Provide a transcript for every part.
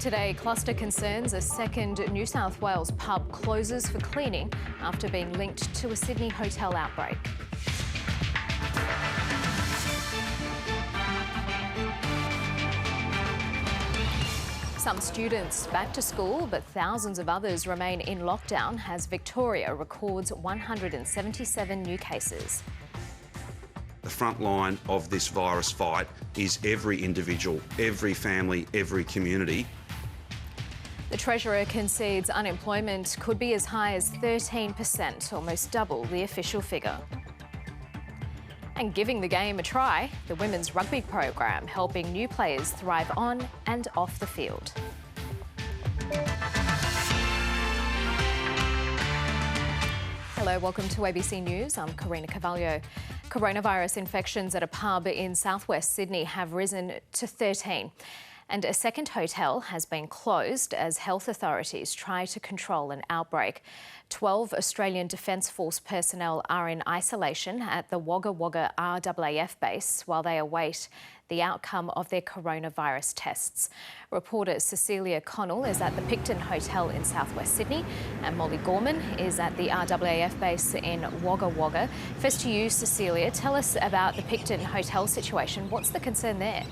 Today, cluster concerns a second New South Wales pub closes for cleaning after being linked to a Sydney hotel outbreak. Some students back to school, but thousands of others remain in lockdown as Victoria records 177 new cases. The front line of this virus fight is every individual, every family, every community. The Treasurer concedes unemployment could be as high as 13%, almost double the official figure. And giving the game a try, the women's rugby program helping new players thrive on and off the field. Hello, welcome to ABC News. I'm Karina Carvalho. Coronavirus infections at a pub in southwest Sydney have risen to 13. And a second hotel has been closed as health authorities try to control an outbreak. 12 Australian Defence Force personnel are in isolation at the Wagga Wagga RAAF base while they await the outcome of their coronavirus tests. Reporter Cecilia Connell is at the Picton Hotel in southwest Sydney and Molly Gorman is at the RAAF base in Wagga Wagga. First to you, Cecilia, tell us about the Picton Hotel situation. What's the concern there?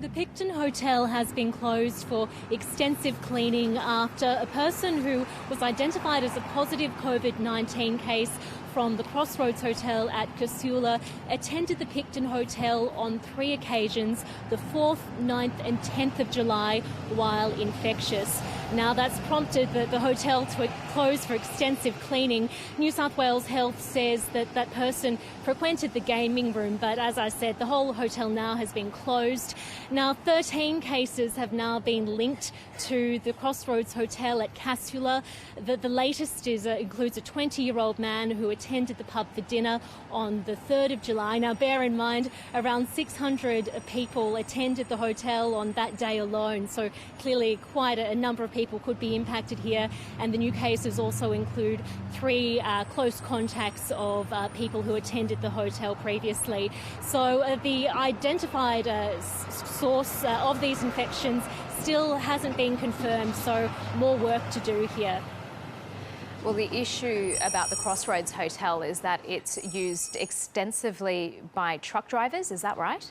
The Picton Hotel has been closed for extensive cleaning after a person who was identified as a positive COVID-19 case from the Crossroads Hotel at Casula attended the Picton Hotel on 3 occasions, the 4th, 9th and 10th of July, while infectious. Now that's prompted the hotel to close for extensive cleaning. New South Wales Health says that that person frequented the gaming room, but as I said, the whole hotel now has been closed. Now 13 cases have now been linked to the Crossroads Hotel at Casula. The latest includes a 20-year-old man who attended the pub for dinner on the 3rd of July. Now bear in mind, around 600 people attended the hotel on that day alone, so clearly quite a number of people could be impacted here, and the new cases also include 3 close contacts of people who attended the hotel previously. So the identified source of these infections still hasn't been confirmed, so more work to do here. Well, the issue about the Crossroads Hotel is that it's used extensively by truck drivers, is that right?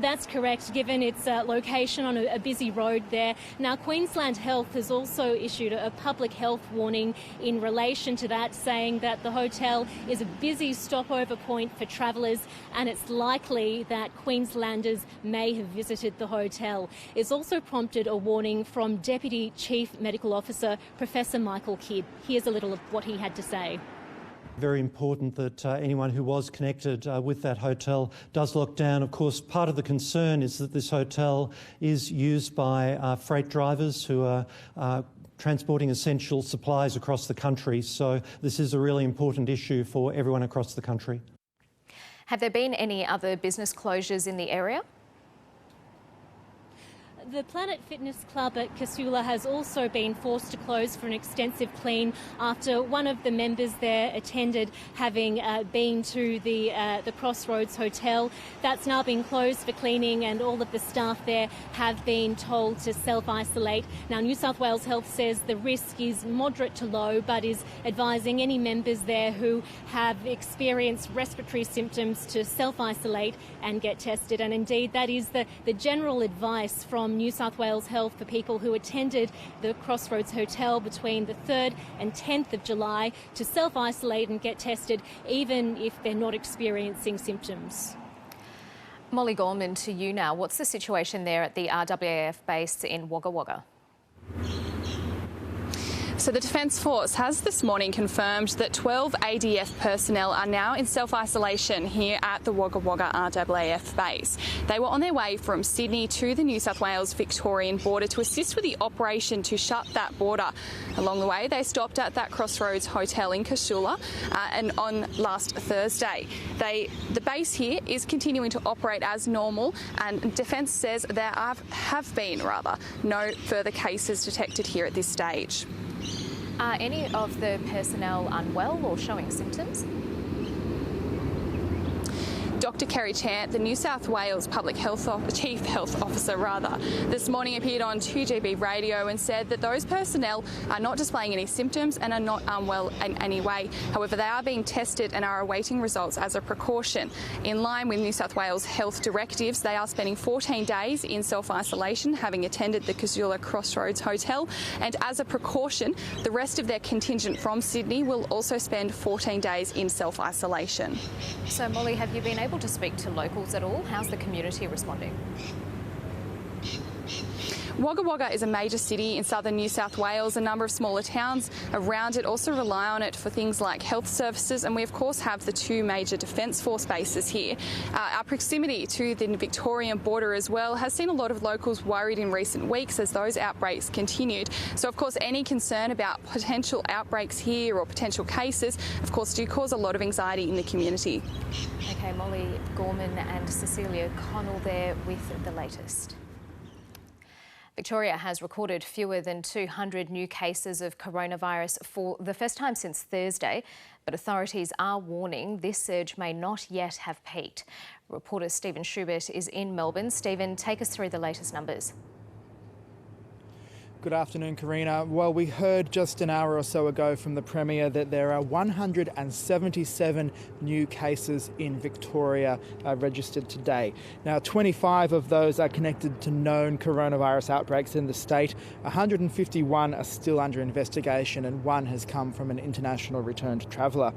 That's correct, given its location on a busy road there. Now, Queensland Health has also issued a public health warning in relation to that, saying that the hotel is a busy stopover point for travellers and it's likely that Queenslanders may have visited the hotel. It's also prompted a warning from Deputy Chief Medical Officer Professor Michael Kidd. Here's a little of what he had to say. Very important that anyone who was connected with that hotel does lock down. Of course, part of the concern is that this hotel is used by freight drivers who are transporting essential supplies across the country. So this is a really important issue for everyone across the country. Have there been any other business closures in the area? The Planet Fitness Club at Casula has also been forced to close for an extensive clean after one of the members there attended having been to the Crossroads Hotel. That's now been closed for cleaning and all of the staff there have been told to self-isolate. Now, New South Wales Health says the risk is moderate to low, but is advising any members there who have experienced respiratory symptoms to self-isolate and get tested. And indeed, that is the general advice from New South Wales Health for people who attended the Crossroads Hotel between the 3rd and 10th of July to self-isolate and get tested, even if they're not experiencing symptoms. Molly Gorman, to you now. What's the situation there at the RAAF base in Wagga Wagga? So the Defence Force has this morning confirmed that 12 ADF personnel are now in self-isolation here at the Wagga Wagga RAAF base. They were on their way from Sydney to the New South Wales-Victorian border to assist with the operation to shut that border. Along the way, they stopped at that Crossroads Hotel in Casula and on last Thursday. The base here is continuing to operate as normal, and Defence says there have been no further cases detected here at this stage. Are any of the personnel unwell or showing symptoms? Dr. Dr Kerry Chant, the New South Wales Chief Health Officer, this morning appeared on 2GB radio and said that those personnel are not displaying any symptoms and are not unwell in any way. However, they are being tested and are awaiting results as a precaution. In line with New South Wales health directives, they are spending 14 days in self-isolation, having attended the Casula Crossroads Hotel, and as a precaution, the rest of their contingent from Sydney will also spend 14 days in self-isolation. So, Molly, have you been able to speak to locals at all? How's the community responding? Wagga Wagga is a major city in southern New South Wales. A number of smaller towns around it also rely on it for things like health services, and we of course have the two major Defence Force bases here. Our proximity to the Victorian border as well has seen a lot of locals worried in recent weeks as those outbreaks continued. So of course any concern about potential outbreaks here or potential cases of course do cause a lot of anxiety in the community. Okay, Molly Gorman and Cecilia Connell there with the latest. Victoria has recorded fewer than 200 new cases of coronavirus for the first time since Thursday, but authorities are warning this surge may not yet have peaked. Reporter Stephen Schubert is in Melbourne. Stephen, take us through the latest numbers. Good afternoon, Karina. Well, we heard just an hour or so ago from the Premier that there are 177 new cases in Victoria registered today. Now, 25 of those are connected to known coronavirus outbreaks in the state. 151 are still under investigation and one has come from an international returned traveller.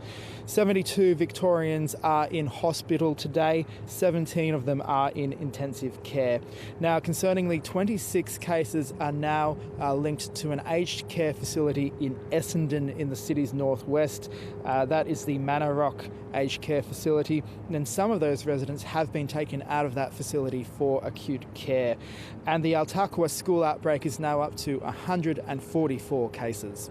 72 Victorians are in hospital today. 17 of them are in intensive care. Now, concerningly, 26 cases are now linked to an aged care facility in Essendon in the city's northwest. That is the Manor Rock aged care facility, and some of those residents have been taken out of that facility for acute care. And the Altaqua school outbreak is now up to 144 cases.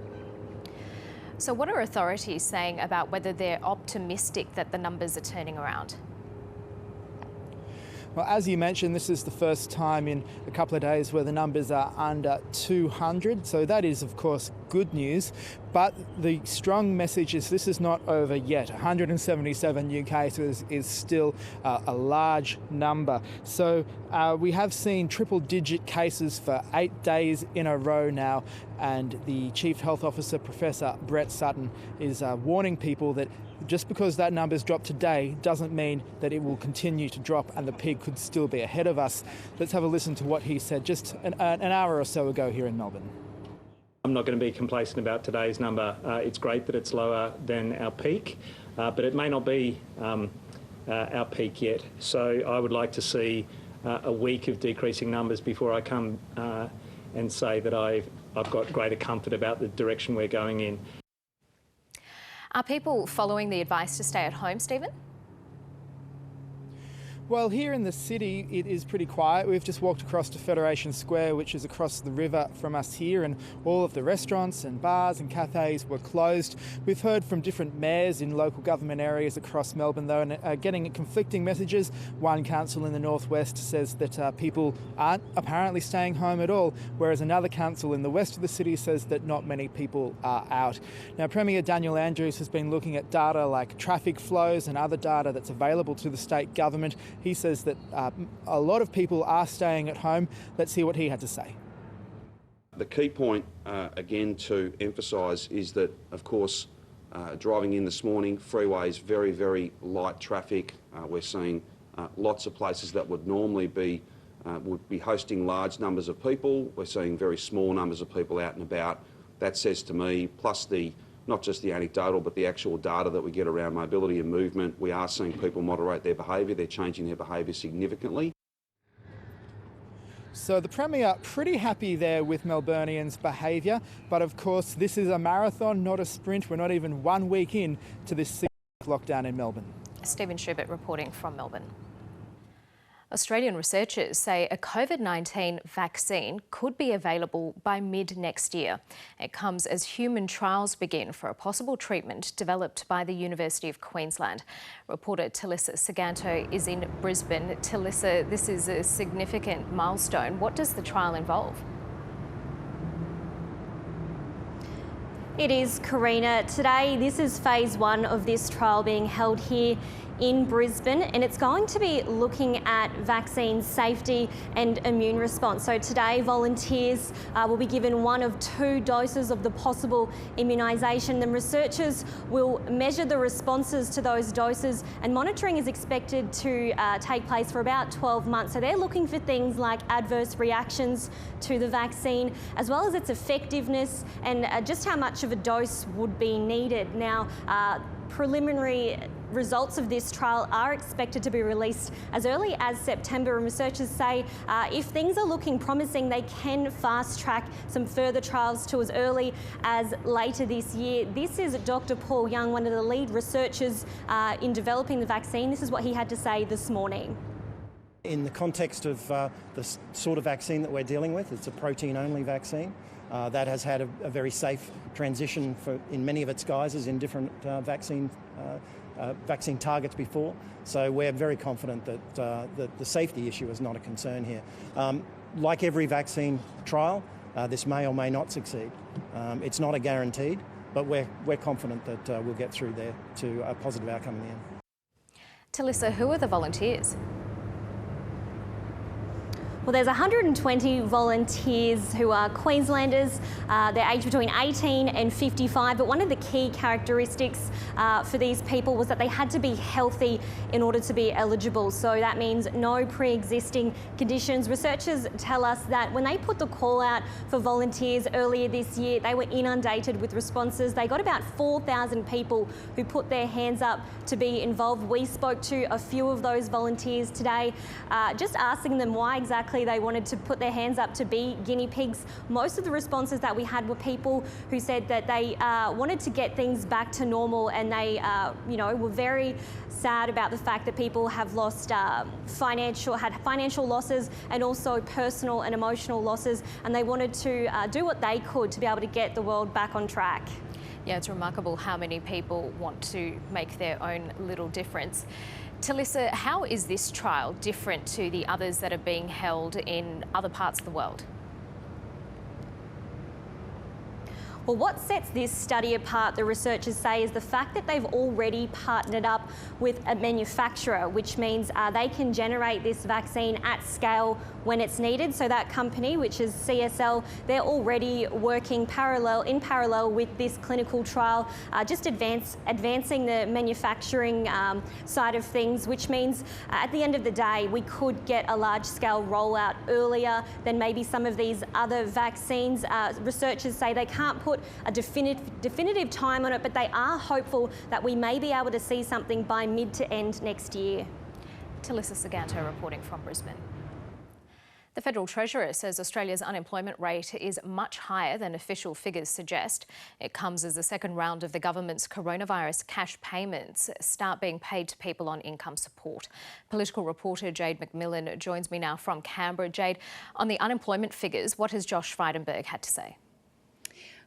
So what are authorities saying about whether they're optimistic that the numbers are turning around? Well, as you mentioned, this is the first time in a couple of days where the numbers are under 200, so that is, of course, good news. But the strong message is this is not over yet. 177 new cases is still a large number. So we have seen triple-digit cases for 8 days in a row now, and the Chief Health Officer, Professor Brett Sutton, is warning people that just because that number's dropped today doesn't mean that it will continue to drop and the peak could still be ahead of us. Let's have a listen to what he said just an hour or so ago here in Melbourne. I'm not going to be complacent about today's number. It's great that it's lower than our peak, but it may not be our peak yet. So I would like to see a week of decreasing numbers before I come and say that I've got greater comfort about the direction we're going in. Are people following the advice to stay at home, Stephen? Well, here in the city, it is pretty quiet. We've just walked across to Federation Square, which is across the river from us here, and all of the restaurants and bars and cafes were closed. We've heard from different mayors in local government areas across Melbourne, though, and getting conflicting messages. One council in the northwest says that people aren't apparently staying home at all, whereas another council in the west of the city says that not many people are out. Now, Premier Daniel Andrews has been looking at data like traffic flows and other data that's available to the state government. He says that a lot of people are staying at home. Let's hear what he had to say. The key point, again, to emphasise is that, of course, driving in this morning, freeways, very, very light traffic. We're seeing lots of places that would normally be hosting large numbers of people. We're seeing very small numbers of people out and about. That says to me, plus not just the anecdotal, but the actual data that we get around mobility and movement, we are seeing people moderate their behaviour. They're changing their behaviour significantly. So the Premier pretty happy there with Melburnians' behaviour, but of course this is a marathon, not a sprint. We're not even 1 week in to this 6-week lockdown in Melbourne. Stephen Schubert reporting from Melbourne. Australian researchers say a COVID-19 vaccine could be available by mid-next year. It comes as human trials begin for a possible treatment developed by the University of Queensland. Reporter Talissa Saganto is in Brisbane. Talissa, this is a significant milestone. What does the trial involve? It is, Karina. Today, this is phase 1 of this trial being held here in Brisbane, and it's going to be looking at vaccine safety and immune response. So today, volunteers will be given 1 of 2 doses of the possible immunisation. Then researchers will measure the responses to those doses, and monitoring is expected to take place for about 12 months. So they're looking for things like adverse reactions to the vaccine, as well as its effectiveness and just how much of a dose would be needed. Now, preliminary results of this trial are expected to be released as early as September, and researchers say if things are looking promising, they can fast track some further trials to as early as later this year. This is Dr. Paul Young, one of the lead researchers in developing the vaccine. This is what he had to say this morning. In the context of the sort of vaccine that we're dealing with, it's a protein-only vaccine. That has had a very safe transition in many of its guises in different vaccine targets before. So we're very confident that the safety issue is not a concern here. Like every vaccine trial, this may or may not succeed. It's not a guaranteed, but we're confident that we'll get through there to a positive outcome in the end. Talissa, who are the volunteers? Well, there's 120 volunteers who are Queenslanders. They're aged between 18 and 55, but one of the key characteristics for these people was that they had to be healthy in order to be eligible. So that means no pre-existing conditions. Researchers tell us that when they put the call out for volunteers earlier this year, they were inundated with responses. They got about 4,000 people who put their hands up to be involved. We spoke to a few of those volunteers today, just asking them why exactly they wanted to put their hands up to be guinea pigs. Most of the responses that we had were people who said that they wanted to get things back to normal, and they were very sad about the fact that people have lost financial losses and also personal and emotional losses, and they wanted to do what they could to be able to get the world back on track. Yeah, it's remarkable how many people want to make their own little difference. Talissa, how is this trial different to the others that are being held in other parts of the world? Well, what sets this study apart, the researchers say, is the fact that they've already partnered up with a manufacturer, which means they can generate this vaccine at scale when it's needed. So that company, which is CSL, they're already working in parallel with this clinical trial, just advancing the manufacturing side of things, which means at the end of the day, we could get a large-scale rollout earlier than maybe some of these other vaccines. Researchers say they can't put a definitive time on it, but they are hopeful that we may be able to see something by mid to end next year. Talissa Saganto reporting from Brisbane. The Federal Treasurer says Australia's unemployment rate is much higher than official figures suggest. It comes as the second round of the government's coronavirus cash payments start being paid to people on income support. Political reporter Jade McMillan joins me now from Canberra. Jade, on the unemployment figures, what has Josh Frydenberg had to say?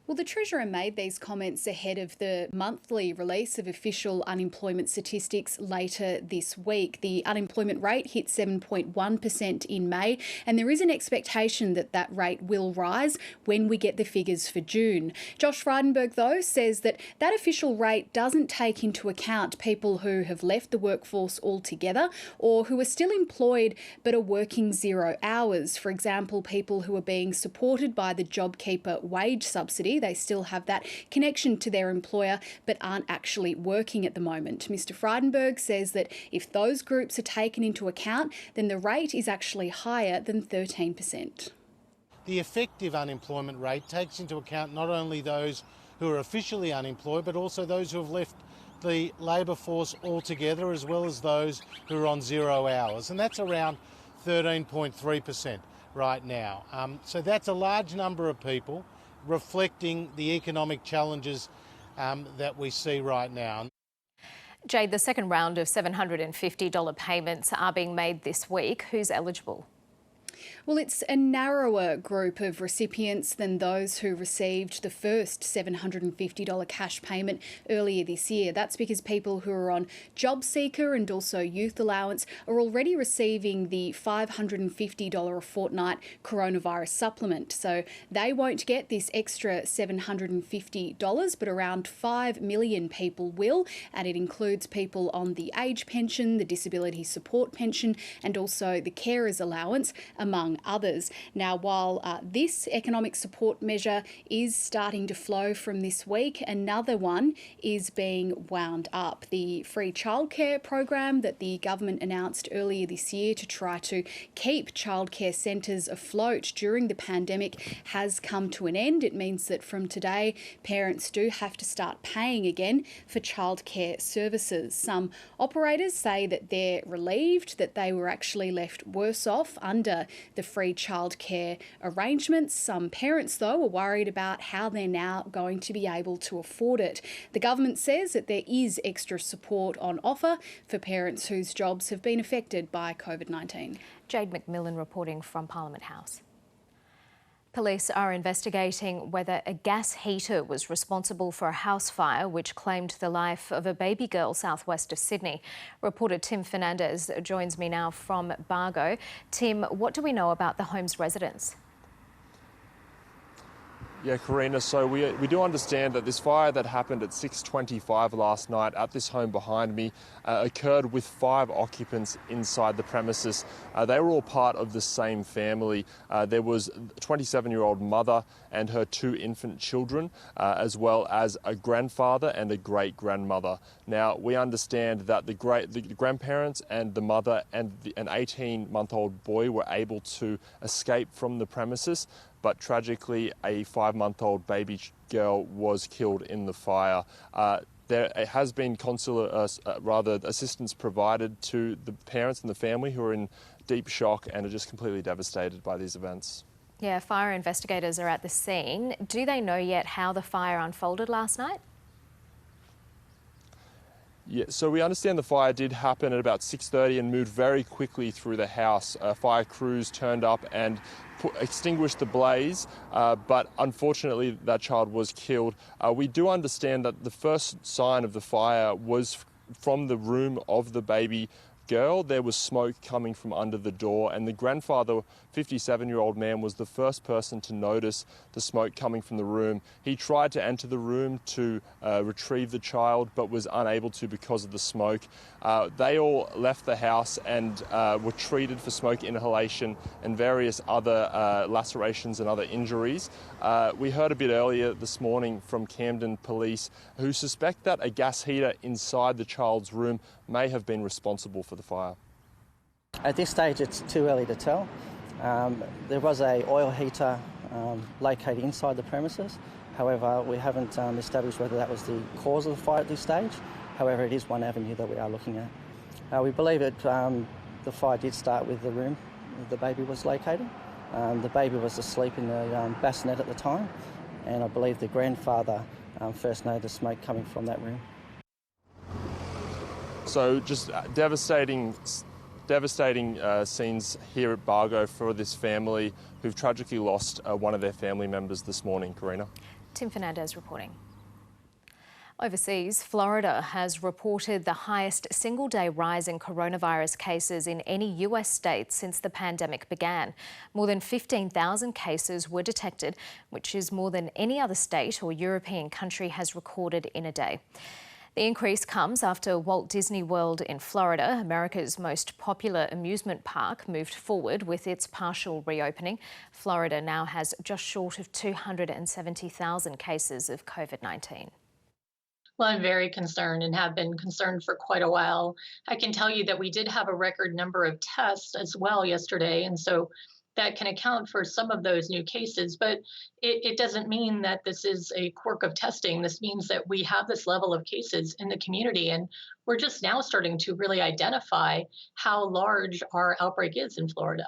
Well, the Treasurer made these comments ahead of the monthly release of official unemployment statistics later this week. The unemployment rate hit 7.1% in May, and there is an expectation that that rate will rise when we get the figures for June. Josh Frydenberg, though, says that that official rate doesn't take into account people who have left the workforce altogether or who are still employed but are working 0 hours. For example, people who are being supported by the JobKeeper wage subsidy. They still have that connection to their employer but aren't actually working at the moment. Mr. Frydenberg says that if those groups are taken into account, then the rate is actually higher than 13%. The effective unemployment rate takes into account not only those who are officially unemployed but also those who have left the labour force altogether, as well as those who are on 0 hours, and that's around 13.3% right now. So that's a large number of people, reflecting the economic challenges that we see right now. Jade, the second round of $750 payments are being made this week. Who's eligible? Well, it's a narrower group of recipients than those who received the first $750 cash payment earlier this year. That's because people who are on Job Seeker and also Youth Allowance are already receiving the $550 a fortnight coronavirus supplement. So they won't get this extra $750, but around 5 million people will, and it includes people on the age pension, the disability support pension, and also the carers allowance, among others. Now, while this economic support measure is starting to flow from this week, another one is being wound up. The free childcare program that the government announced earlier this year to try to keep childcare centres afloat during the pandemic has come to an end. It means that from today, parents do have to start paying again for childcare services. Some operators say that they're relieved that they were actually left worse off under the free childcare arrangements. Some parents, though, are worried about how they're now going to be able to afford it. The government says that there is extra support on offer for parents whose jobs have been affected by COVID-19. Jade McMillan reporting from Parliament House. Police are investigating whether a gas heater was responsible for a house fire which claimed the life of a baby girl southwest of Sydney. Reporter Tim Fernandez joins me now from Bargo. Tim, what do we know about the home's residents? Yeah, Karina, so we do understand that this fire that happened at 6:25 last night at this home behind me occurred with 5 occupants inside the premises. They were all part of the same family. There was a 27-year-old mother and her 2 infant children, as well as a grandfather and a great-grandmother. Now, we understand that the grandparents and the mother and an 18-month-old boy were able to escape from the premises, but tragically a 5-month-old baby girl was killed in the fire. There has been consular assistance provided to the parents and the family who are in deep shock and are just completely devastated by these events. Yeah, fire investigators are at the scene. Do they know yet how the fire unfolded last night? Yeah, so we understand the fire did happen at about 6:30 and moved very quickly through the house. Fire crews turned up and extinguished the blaze, but unfortunately that child was killed. We do understand that the first sign of the fire was from the room of the baby girl. There was smoke coming from under the door, and the grandfather, 57-year-old man, was the first person to notice the smoke coming from the room. He tried to enter the room to retrieve the child, but was unable to because of the smoke. They all left the house and were treated for smoke inhalation and various other lacerations and other injuries. We heard a bit earlier this morning from Camden Police, who suspect that a gas heater inside the child's room may have been responsible for the fire. At this stage, it's too early to tell. There was an oil heater located inside the premises. However, we haven't established whether that was the cause of the fire at this stage. However, it is one avenue that we are looking at. We believe that the fire did start with the room the baby was located. The baby was asleep in the bassinet at the time, and I believe the grandfather first noticed smoke coming from that room. So just devastating scenes here at Bargo for this family who've tragically lost one of their family members this morning. Karina. Tim Fernandez reporting. Overseas, Florida has reported the highest single-day rise in coronavirus cases in any US state since the pandemic began. More than 15,000 cases were detected, which is more than any other state or European country has recorded in a day. The increase comes after Walt Disney World in Florida, America's most popular amusement park, moved forward with its partial reopening. Florida now has just short of 270,000 cases of COVID-19. Well, I'm very concerned and have been concerned for quite a while. I can tell you that we did have a record number of tests as well yesterday, and so that can account for some of those new cases, but it doesn't mean that this is a quirk of testing. This means that we have this level of cases in the community, and we're just now starting to really identify how large our outbreak is in Florida.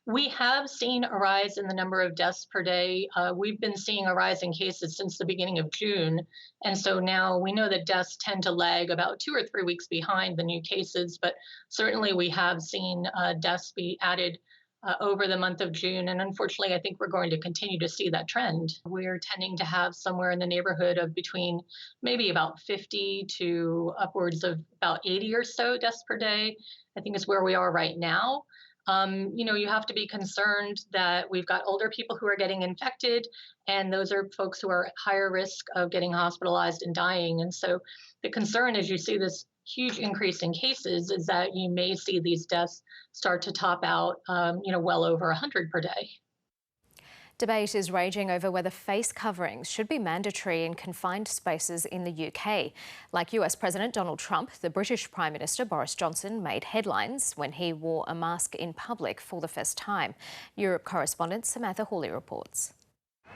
We have seen a rise in the number of deaths per day. We've been seeing a rise in cases since the beginning of June. And so now we know that deaths tend to lag about 2 or 3 weeks behind the new cases, but certainly we have seen deaths be added over the month of June. And unfortunately, I think we're going to continue to see that trend. We're tending to have somewhere in the neighborhood of between maybe about 50 to upwards of about 80 or so deaths per day, I think is where we are right now. You have to be concerned that we've got older people who are getting infected, and those are folks who are at higher risk of getting hospitalized and dying. And so the concern as you see this huge increase in cases is that you may see these deaths start to top out, well over 100 per day. Debate is raging over whether face coverings should be mandatory in confined spaces in the UK. Like US President Donald Trump, the British Prime Minister Boris Johnson made headlines when he wore a mask in public for the first time. Europe correspondent Samantha Hawley reports.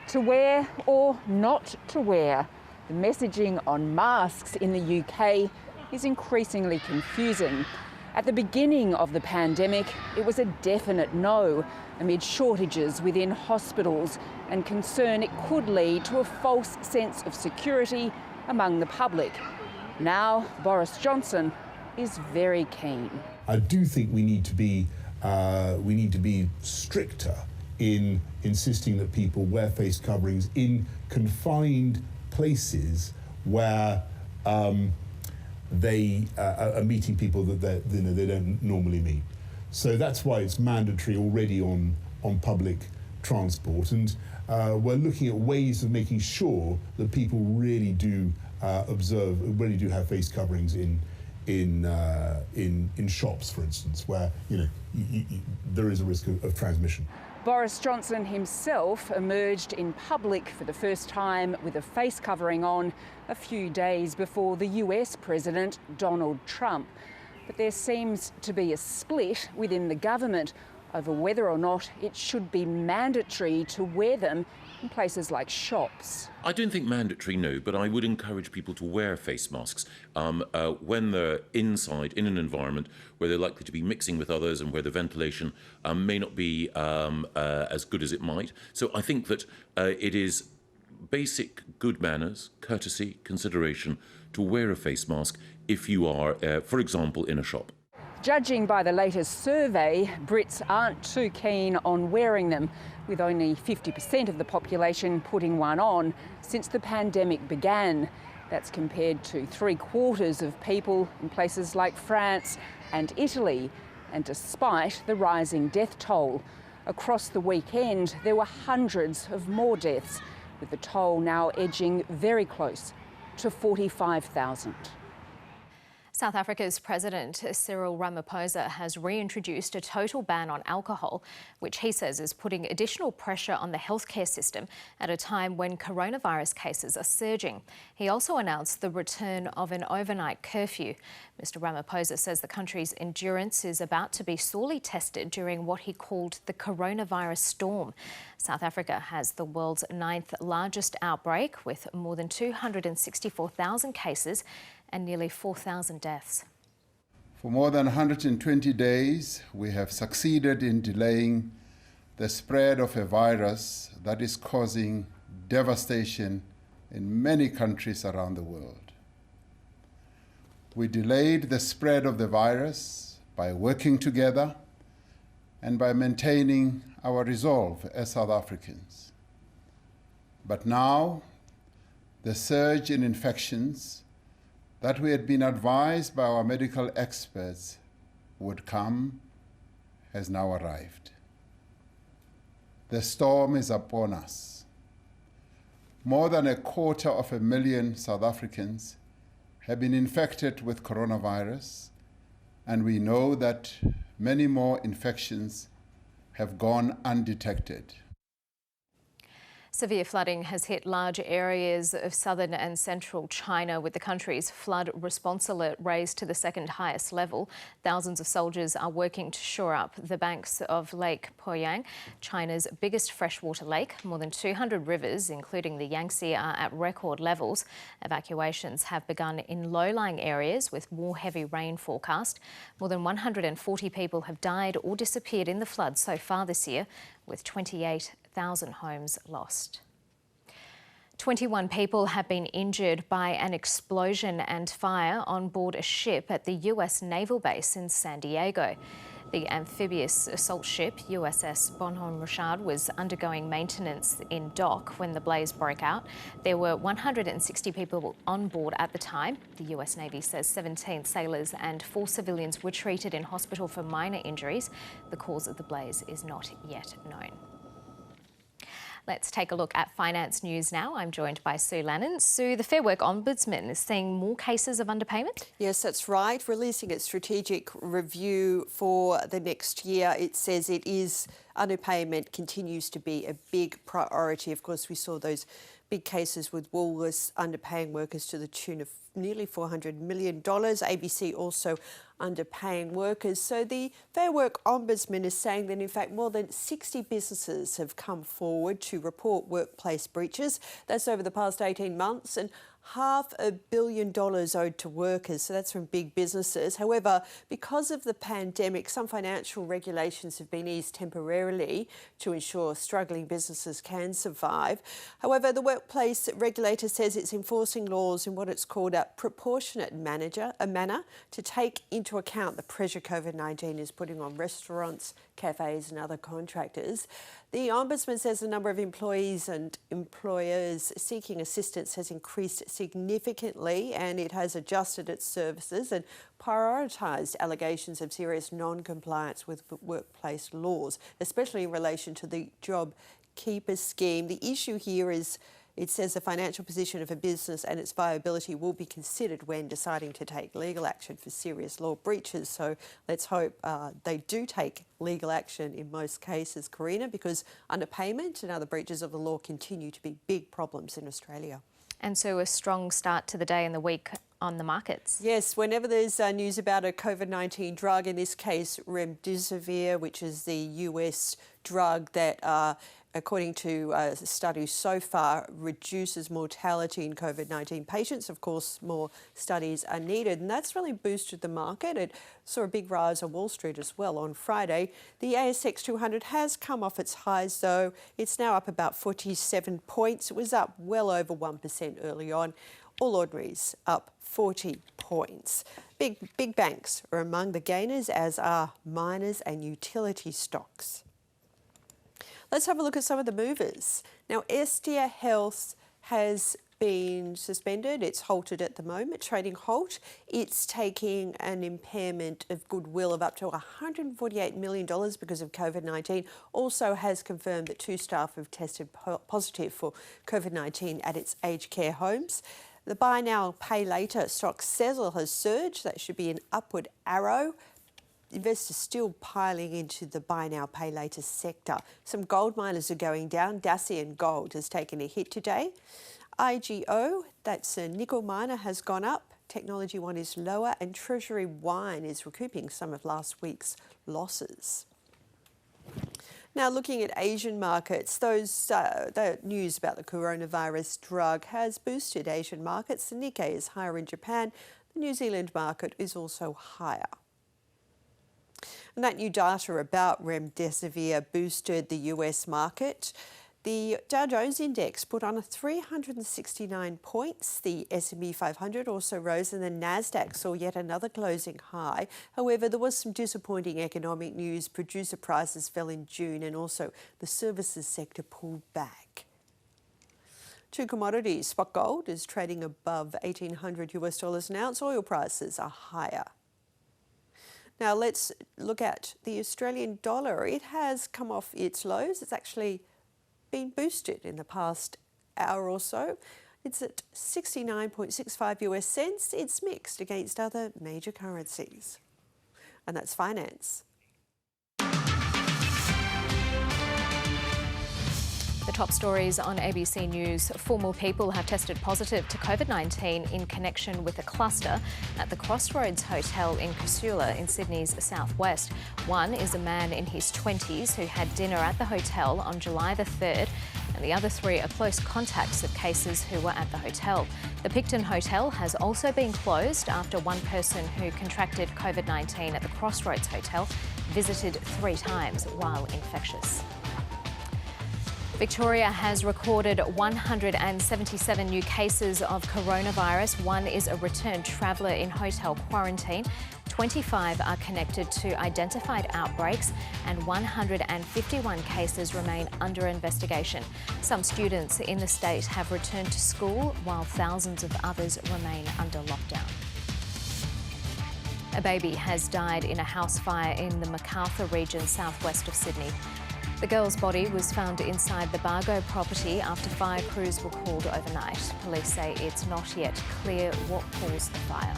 To wear or not to wear, the messaging on masks in the UK is increasingly confusing. At the beginning of the pandemic, it was a definite no, amid shortages within hospitals and concern it could lead to a false sense of security among the public. Now, Boris Johnson is very keen. I do think we need to be stricter in insisting that people wear face coverings in confined places where they are meeting people that they don't normally meet. So that's why it's mandatory already on public transport, and we're looking at ways of making sure that people really do really do have face coverings in shops, for instance, where there is a risk of transmission. Boris Johnson himself emerged in public for the first time with a face covering on a few days before the US President Donald Trump. But there seems to be a split within the government over whether or not it should be mandatory to wear them in places like shops. I don't think mandatory, no, but I would encourage people to wear face masks when they're inside in an environment where they're likely to be mixing with others and where the ventilation may not be as good as it might. So I think that it is basic good manners, courtesy, consideration to wear a face mask if you are, for example, in a shop. Judging by the latest survey, Brits aren't too keen on wearing them, with only 50% of the population putting one on since the pandemic began. That's compared to 3/4 of people in places like France and Italy, and despite the rising death toll. Across the weekend, there were hundreds of more deaths, with the toll now edging very close to 45,000. South Africa's President Cyril Ramaphosa has reintroduced a total ban on alcohol, which he says is putting additional pressure on the healthcare system at a time when coronavirus cases are surging. He also announced the return of an overnight curfew. Mr. Ramaphosa says the country's endurance is about to be sorely tested during what he called the coronavirus storm. South Africa has the world's 9th largest outbreak, with more than 264,000 cases and nearly 4,000 deaths. For more than 120 days, we have succeeded in delaying the spread of a virus that is causing devastation in many countries around the world. We delayed the spread of the virus by working together and by maintaining our resolve as South Africans. But now, the surge in infections that we had been advised by our medical experts would come has now arrived. The storm is upon us. More than 250,000 South Africans have been infected with coronavirus, and we know that many more infections have gone undetected. Severe flooding has hit large areas of southern and central China, with the country's flood response alert raised to the second highest level. Thousands of soldiers are working to shore up the banks of Lake Poyang, China's biggest freshwater lake. More than 200 rivers, including the Yangtze, are at record levels. Evacuations have begun in low-lying areas with more heavy rain forecast. More than 140 people have died or disappeared in the flood so far this year, with 28,000 homes lost. 21 people have been injured by an explosion and fire on board a ship at the US naval base in San Diego. The amphibious assault ship USS Bonhomme Richard was undergoing maintenance in dock when the blaze broke out. There were 160 people on board at the time. The US Navy says 17 sailors and 4 civilians were treated in hospital for minor injuries. The cause of the blaze is not yet known. Let's take a look at finance news now. I'm joined by Sue Lannon. Sue, the Fair Work Ombudsman is seeing more cases of underpayment? Yes, that's right. Releasing its strategic review for the next year, it says it is underpayment continues to be a big priority. Of course, we saw those big cases with Woolworths underpaying workers to the tune of nearly $400 million. ABC also underpaying workers. So the Fair Work Ombudsman is saying that in fact more than 60 businesses have come forward to report workplace breaches. That's over the past 18 months, and $500 million owed to workers, so that's from big businesses. However, because of the pandemic, some financial regulations have been eased temporarily to ensure struggling businesses can survive. However, the workplace regulator says it's enforcing laws in what it's called a proportionate manner to take into account the pressure COVID-19 is putting on restaurants, cafes and other contractors. The Ombudsman says the number of employees and employers seeking assistance has increased significantly, and it has adjusted its services and prioritised allegations of serious non-compliance with workplace laws, especially in relation to the Job Keeper scheme. The issue here is it says the financial position of a business and its viability will be considered when deciding to take legal action for serious law breaches. So let's hope they do take legal action in most cases, Karina, because underpayment and other breaches of the law continue to be big problems in Australia. And so a strong start to the day and the week on the markets. Yes, whenever there's news about a COVID-19 drug, in this case remdesivir, which is the US drug that according to studies so far, reduces mortality in COVID-19 patients. Of course, more studies are needed, and that's really boosted the market. It saw a big rise on Wall Street as well on Friday. The ASX 200 has come off its highs, though. It's now up about 47 points. It was up well over 1% early on. All ordinaries up 40 points. Big banks are among the gainers, as are miners and utility stocks. Let's have a look at some of the movers. Now, Estia Health has been suspended. It's halted at the moment, trading halt. It's taking an impairment of goodwill of up to $148 million because of COVID-19. Also has confirmed that 2 staff have tested positive for COVID-19 at its aged care homes. The buy now, pay later stock Sezzle has surged. That should be an upward arrow. Investors still piling into the buy now, pay later sector. Some gold miners are going down. Dacian Gold has taken a hit today. IGO, that's a nickel miner, has gone up. Technology One is lower, and Treasury Wine is recouping some of last week's losses. Now, looking at Asian markets, the news about the coronavirus drug has boosted Asian markets. The Nikkei is higher in Japan. The New Zealand market is also higher. And that new data about remdesivir boosted the US market. The Dow Jones Index put on 369 points. The S&P 500 also rose, and the Nasdaq saw yet another closing high. However, there was some disappointing economic news. Producer prices fell in June, and also the services sector pulled back. 2 commodities. Spot gold is trading above $1,800 an ounce. Oil prices are higher. Now let's look at the Australian dollar. It has come off its lows. It's actually been boosted in the past hour or so. It's at 69.65 US cents. It's mixed against other major currencies. And that's finance. The top stories on ABC News. 4 more people have tested positive to COVID-19 in connection with a cluster at the Crossroads Hotel in Casula in Sydney's southwest. One is a man in his 20s who had dinner at the hotel on July the 3rd, and the other 3 are close contacts of cases who were at the hotel. The Picton Hotel has also been closed after one person who contracted COVID-19 at the Crossroads Hotel visited 3 times while infectious. Victoria has recorded 177 new cases of coronavirus. One is a returned traveller in hotel quarantine. 25 are connected to identified outbreaks and 151 cases remain under investigation. Some students in the state have returned to school while thousands of others remain under lockdown. A baby has died in a house fire in the Macarthur region southwest of Sydney. The girl's body was found inside the Bargo property after fire crews were called overnight. Police say it's not yet clear what caused the fire.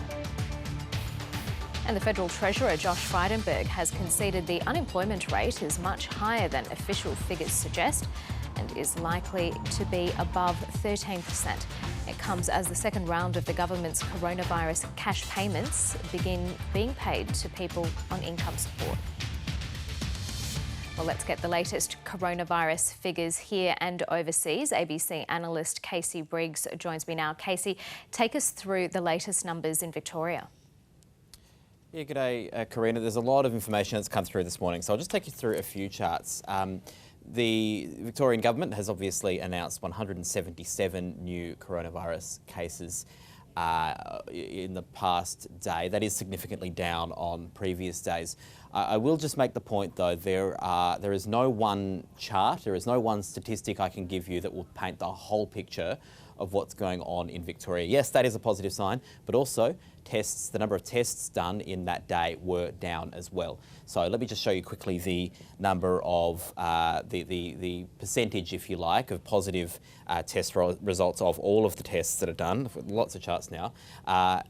And the Federal Treasurer Josh Frydenberg has conceded the unemployment rate is much higher than official figures suggest and is likely to be above 13%. It comes as the second round of the government's coronavirus cash payments begin being paid to people on income support. Well, let's get the latest coronavirus figures here and overseas. ABC analyst Casey Briggs joins me now. Casey, take us through the latest numbers in Victoria. Yeah, g'day, Karina. There's a lot of information that's come through this morning, so I'll just take you through a few charts. The Victorian government has obviously announced 177 new coronavirus cases in the past day. That is significantly down on previous days. I will just make the point though, there is no one chart, there is no one statistic I can give you that will paint the whole picture of what's going on in Victoria. Yes, that is a positive sign, but also tests, the number of tests done in that day were down as well. So let me just show you quickly the number of, the percentage, if you like, of positive test results of all of the tests that are done. Lots of charts now.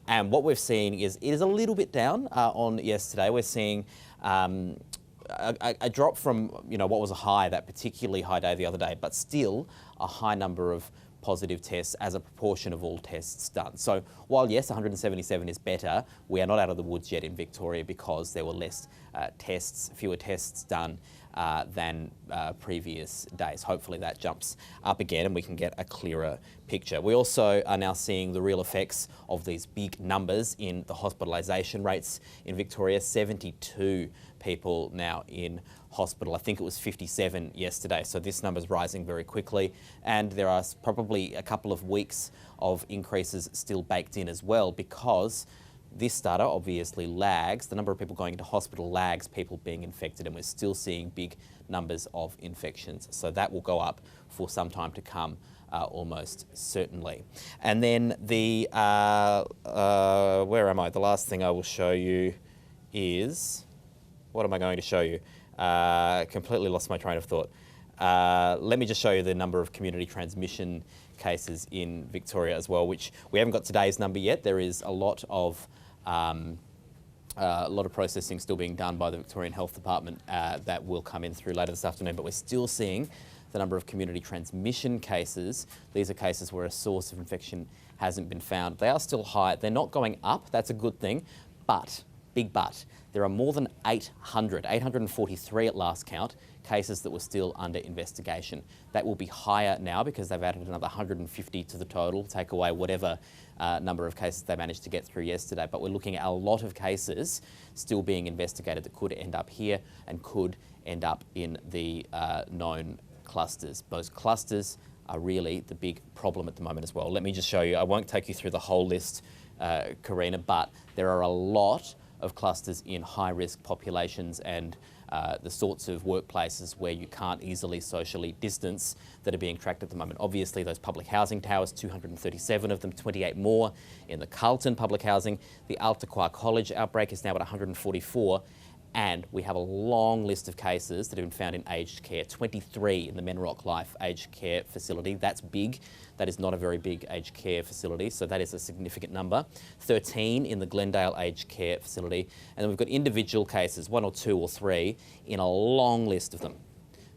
And what we've seen is it is a little bit down on yesterday. We're seeing a drop from what was a high, that particularly high day the other day, but still a high number of positive tests as a proportion of all tests done. So while yes, 177 is better, we are not out of the woods yet in Victoria because there were less fewer tests done than previous days. Hopefully that jumps up again and we can get a clearer picture. We also are now seeing the real effects of these big numbers in the hospitalisation rates in Victoria. 72 people now in hospital. I think it was 57 yesterday, so this number's rising very quickly, and there are probably a couple of weeks of increases still baked in as well, because this data obviously lags. The number of people going into hospital lags people being infected, and we're still seeing big numbers of infections. So that will go up for some time to come, almost certainly. And then the, where am I? The last thing I will show you is, what am I going to show you? Completely lost my train of thought. Let me just show you the number of community transmission cases in Victoria as well, which we haven't got today's number yet. There is a lot of processing still being done by the Victorian Health Department that will come in through later this afternoon, but we're still seeing the number of community transmission cases. These are cases where a source of infection hasn't been found. They are still high. They're not going up. That's a good thing, but, big but, there are more than 843 at last count, cases that were still under investigation. That will be higher now because they've added another 150 to the total, take away whatever number of cases they managed to get through yesterday. But we're looking at a lot of cases still being investigated that could end up here and could end up in the known clusters. Those clusters are really the big problem at the moment as well. Let me just show you. I won't take you through the whole list, Karina, but there are a lot of clusters in high-risk populations and the sorts of workplaces where you can't easily socially distance that are being tracked at the moment. Obviously, those public housing towers, 237 of them, 28 more in the Carlton public housing. The Altaqua College outbreak is now at 144. And we have a long list of cases that have been found in aged care, 23 in the Menrock Life aged care facility. That's big. That is not a very big aged care facility, so that is a significant number. 13 in the Glendale aged care facility. And then we've got individual cases, 1 or 2 or 3, in a long list of them.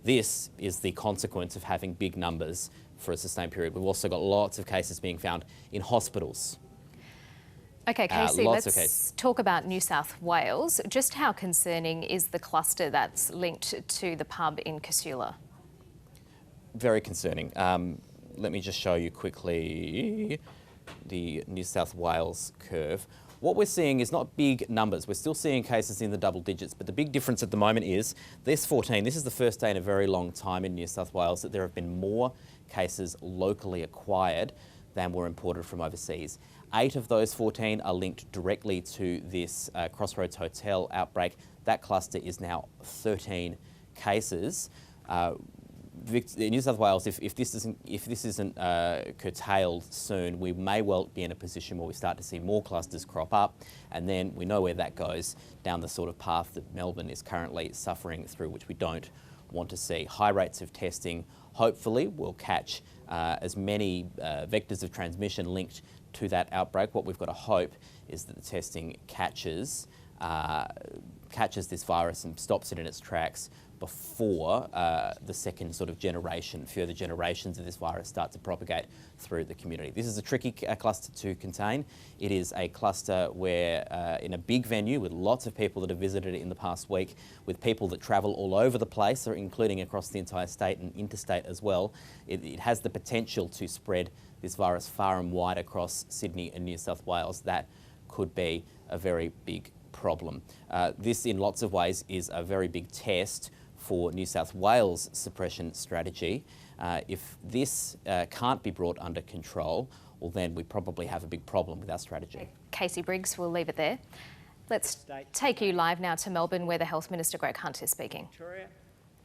This is the consequence of having big numbers for a sustained period. We've also got lots of cases being found in hospitals. Okay, Casey, let's talk about New South Wales. Just how concerning is the cluster that's linked to the pub in Casula? Very concerning. Let me just show you quickly the New South Wales curve. What we're seeing is not big numbers. We're still seeing cases in the double digits, but the big difference at the moment is this 14. This is the first day in a very long time in New South Wales that there have been more cases locally acquired than were imported from overseas. 8 of those 14 are linked directly to this Crossroads Hotel outbreak. That cluster is now 13 cases. In New South Wales, if this isn't curtailed soon, we may well be in a position where we start to see more clusters crop up, and then we know where that goes, down the sort of path that Melbourne is currently suffering through, which we don't want to see. High rates of testing hopefully will catch as many vectors of transmission linked to that outbreak. What we've got to hope is that the testing catches this virus and stops it in its tracks before the second sort of generation, further generations of this virus start to propagate through the community. This is a tricky cluster to contain. It is a cluster where in a big venue with lots of people that have visited it in the past week, with people that travel all over the place, or including across the entire state and interstate as well, it has the potential to spread this virus far and wide across Sydney and New South Wales. That could be a very big problem. This, in lots of ways, is a very big test for New South Wales' suppression strategy. If this can't be brought under control, well, then we probably have a big problem with our strategy. Casey Briggs, we'll leave it there. Let's take you live now to Melbourne, where the Health Minister, Greg Hunt, is speaking. Victoria,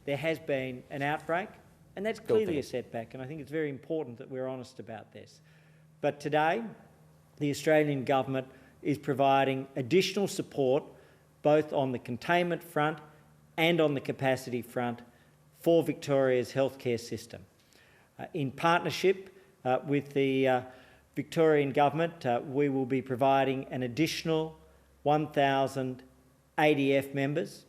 there has been an outbreak, and that's clearly a setback, and I think it's very important that we're honest about this. But today, the Australian government is providing additional support both on the containment front and on the capacity front for Victoria's healthcare system. In partnership with the Victorian Government, we will be providing an additional 1,000 ADF members.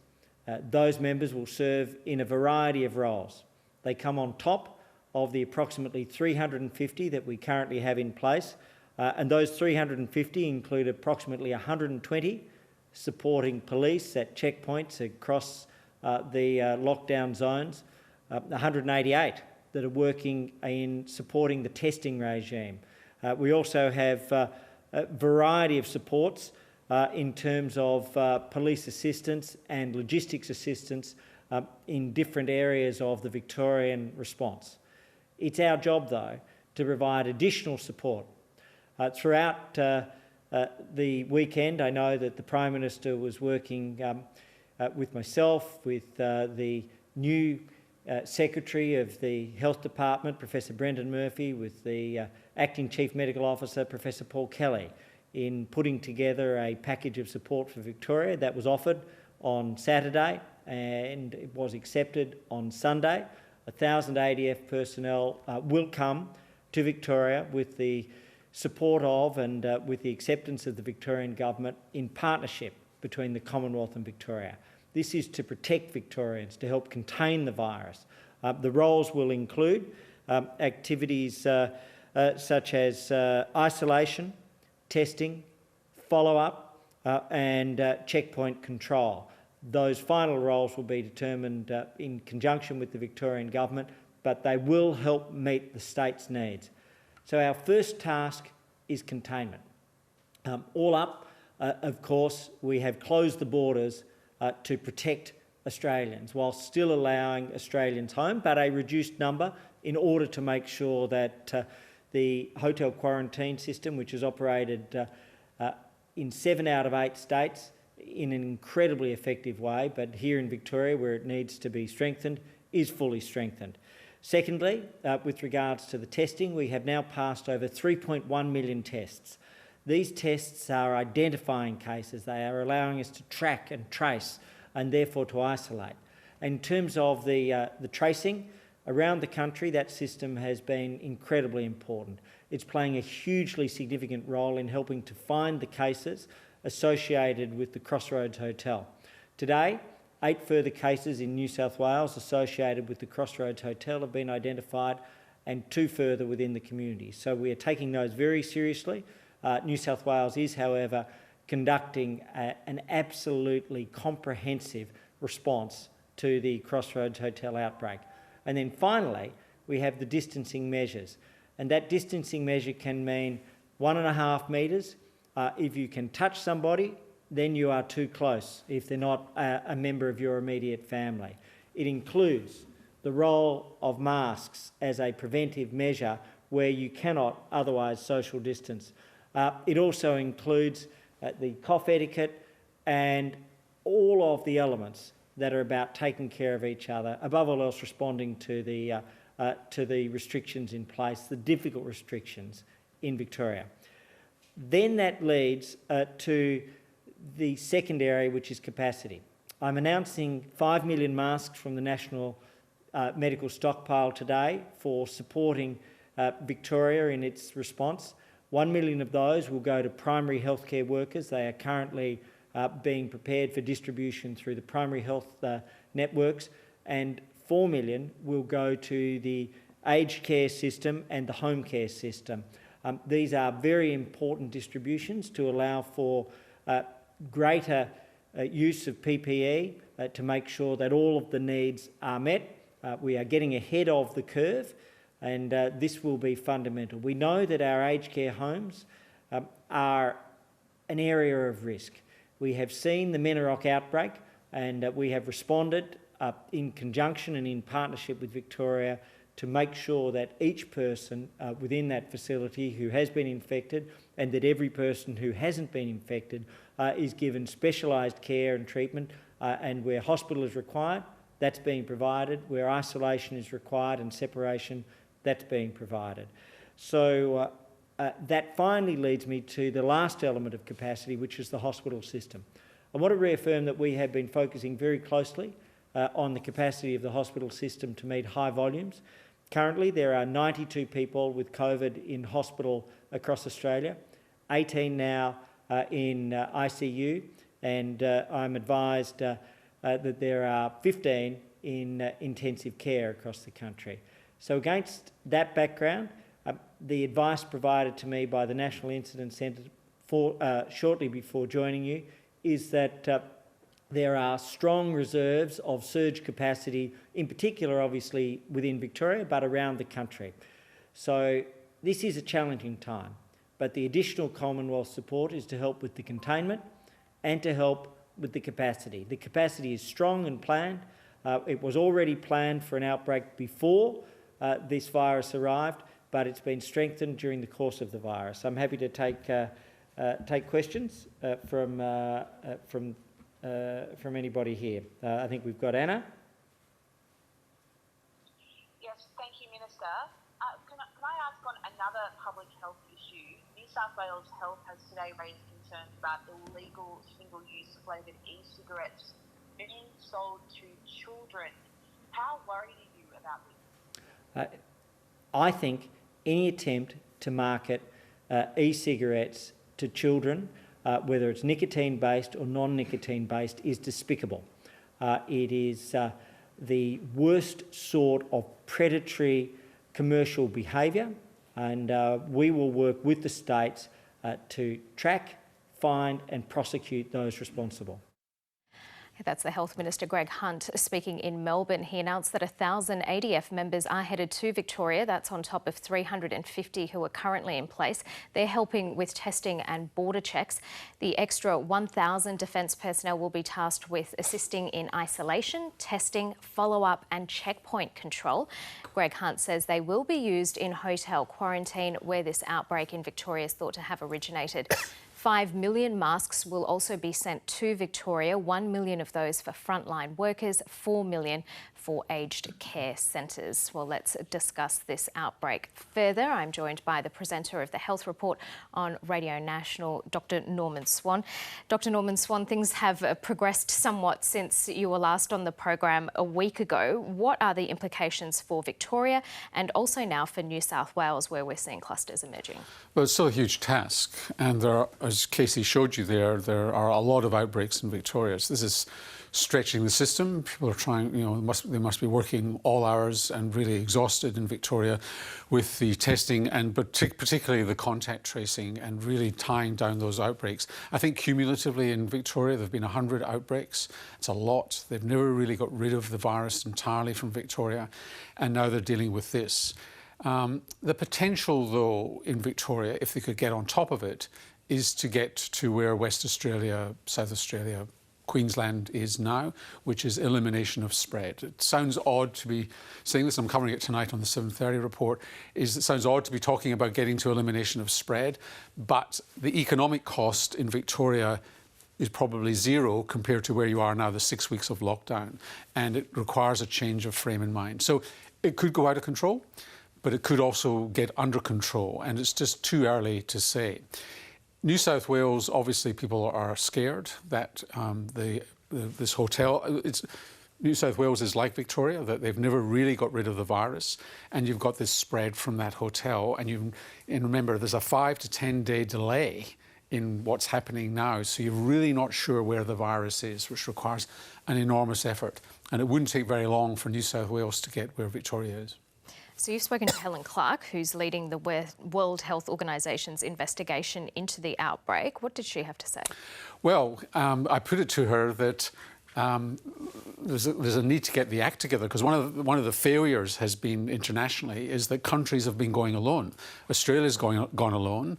Those members will serve in a variety of roles. They come on top of the approximately 350 that we currently have in place, and those 350 include approximately 120 supporting police at checkpoints across the lockdown zones, 188 that are working in supporting the testing regime. We also have a variety of supports in terms of police assistance and logistics assistance in different areas of the Victorian response. It's our job, though, to provide additional support. Throughout the weekend, I know that the Prime Minister was working with myself, with the new Secretary of the Health Department, Professor Brendan Murphy, with the Acting Chief Medical Officer, Professor Paul Kelly, in putting together a package of support for Victoria that was offered on Saturday and it was accepted on Sunday. 1,000 ADF personnel will come to Victoria with the support of and with the acceptance of the Victorian Government in partnership between the Commonwealth and Victoria. This is to protect Victorians, to help contain the virus. The roles will include activities such as isolation, testing, follow-up and checkpoint control. Those final roles will be determined in conjunction with the Victorian Government, but they will help meet the state's needs. So our first task is containment. All up, of course, we have closed the borders to protect Australians, while still allowing Australians home, but a reduced number, in order to make sure that the hotel quarantine system, which is operated in 7 out of 8 states in an incredibly effective way, but here in Victoria, where it needs to be strengthened, is fully strengthened. Secondly, with regards to the testing, we have now passed over 3.1 million tests. These tests are identifying cases. They are allowing us to track and trace and therefore to isolate. In terms of the tracing, around the country, that system has been incredibly important. It's playing a hugely significant role in helping to find the cases associated with the Crossroads Hotel. Today, 8 further cases in New South Wales associated with the Crossroads Hotel have been identified, and 2 further within the community. So we are taking those very seriously. New South Wales is, however, conducting an absolutely comprehensive response to the Crossroads Hotel outbreak. And then finally, we have the distancing measures. And that distancing measure can mean 1.5 metres. If you can touch somebody, then you are too close if they're not a member of your immediate family. It includes the role of masks as a preventive measure where you cannot otherwise social distance. It also includes the cough etiquette and all of the elements that are about taking care of each other, above all else responding to the restrictions in place, the difficult restrictions in Victoria. Then that leads to the second area, which is capacity. I'm announcing 5 million masks from the National Medical Stockpile today for supporting Victoria in its response. 1 million of those will go to primary healthcare workers. They are currently being prepared for distribution through the primary health networks, and 4 million will go to the aged care system and the home care system. These are very important distributions to allow for greater use of PPE to make sure that all of the needs are met. We are getting ahead of the curve, and this will be fundamental. We know that our aged care homes are an area of risk. We have seen the Menarok outbreak, and we have responded in conjunction and in partnership with Victoria to make sure that each person within that facility who has been infected, and that every person who hasn't been infected is given specialised care and treatment, and where hospital is required, that's being provided. Where isolation is required and separation, that's being provided. So that finally leads me to the last element of capacity, which is the hospital system. I want to reaffirm that we have been focusing very closely on the capacity of the hospital system to meet high volumes. Currently, there are 92 people with COVID in hospital across Australia, 18 now in ICU, and I'm advised that there are 15 in intensive care across the country. So against that background, the advice provided to me by the National Incident Centre shortly before joining you is that there are strong reserves of surge capacity, in particular obviously within Victoria, but around the country. So this is a challenging time, but the additional Commonwealth support is to help with the containment and to help with the capacity. The capacity is strong and planned. It was already planned for an outbreak before this virus arrived, but it's been strengthened during the course of the virus. I'm happy to take questions from anybody here. I think we've got Anna. Yes, thank you, Minister. Can I ask on another public health issue? New South Wales Health has today raised concerns about illegal single-use flavoured e-cigarettes being sold to children. How worried are you about this? I think any attempt to market e-cigarettes to children, whether it's nicotine-based or non-nicotine-based, is despicable. It is the worst sort of predatory commercial behaviour, and we will work with the states to track, find and prosecute those responsible. That's the Health Minister Greg Hunt speaking in Melbourne. He announced that 1,000 ADF members are headed to Victoria. That's on top of 350 who are currently in place. They're helping with testing and border checks. The extra 1,000 Defence personnel will be tasked with assisting in isolation, testing, follow-up and checkpoint control. Greg Hunt says they will be used in hotel quarantine where this outbreak in Victoria is thought to have originated. 5 million masks will also be sent to Victoria, 1 million of those for frontline workers, 4 million for aged care centres. Well, let's discuss this outbreak further. I'm joined by the presenter of the Health Report on Radio National, Dr. Norman Swan. Dr. Norman Swan, things have progressed somewhat since you were last on the program a week ago. What are the implications for Victoria and also now for New South Wales, where we're seeing clusters emerging? Well, it's still a huge task, and there are, as Casey showed you there are a lot of outbreaks in Victoria. So this is stretching the system. People are trying, they must be working all hours and really exhausted in Victoria with the testing and particularly the contact tracing and really tying down those outbreaks. I think cumulatively in Victoria there have been 100 outbreaks. It's a lot. They've never really got rid of the virus entirely from Victoria, and now they're dealing with this. The potential, though, in Victoria, if they could get on top of it, is to get to where West Australia, South Australia, Queensland is now, which is elimination of spread. It sounds odd to be saying this, I'm covering it tonight on the 7:30 report, it sounds odd to be talking about getting to elimination of spread, but the economic cost in Victoria is probably zero compared to where you are now, the 6 weeks of lockdown, and it requires a change of frame in mind. So it could go out of control, but it could also get under control, and it's just too early to say. New South Wales, obviously people are scared that this hotel, New South Wales is like Victoria, that they've never really got rid of the virus, and you've got this spread from that hotel, and remember there's a 5 to 10 day delay in what's happening now, so you're really not sure where the virus is, which requires an enormous effort, and it wouldn't take very long for New South Wales to get where Victoria is. So you've spoken to Helen Clark, who's leading the World Health Organisation's investigation into the outbreak. What did she have to say? Well, I put it to her that there's a need to get the act together, because one of the failures has been internationally is that countries have been going alone. Australia's gone alone.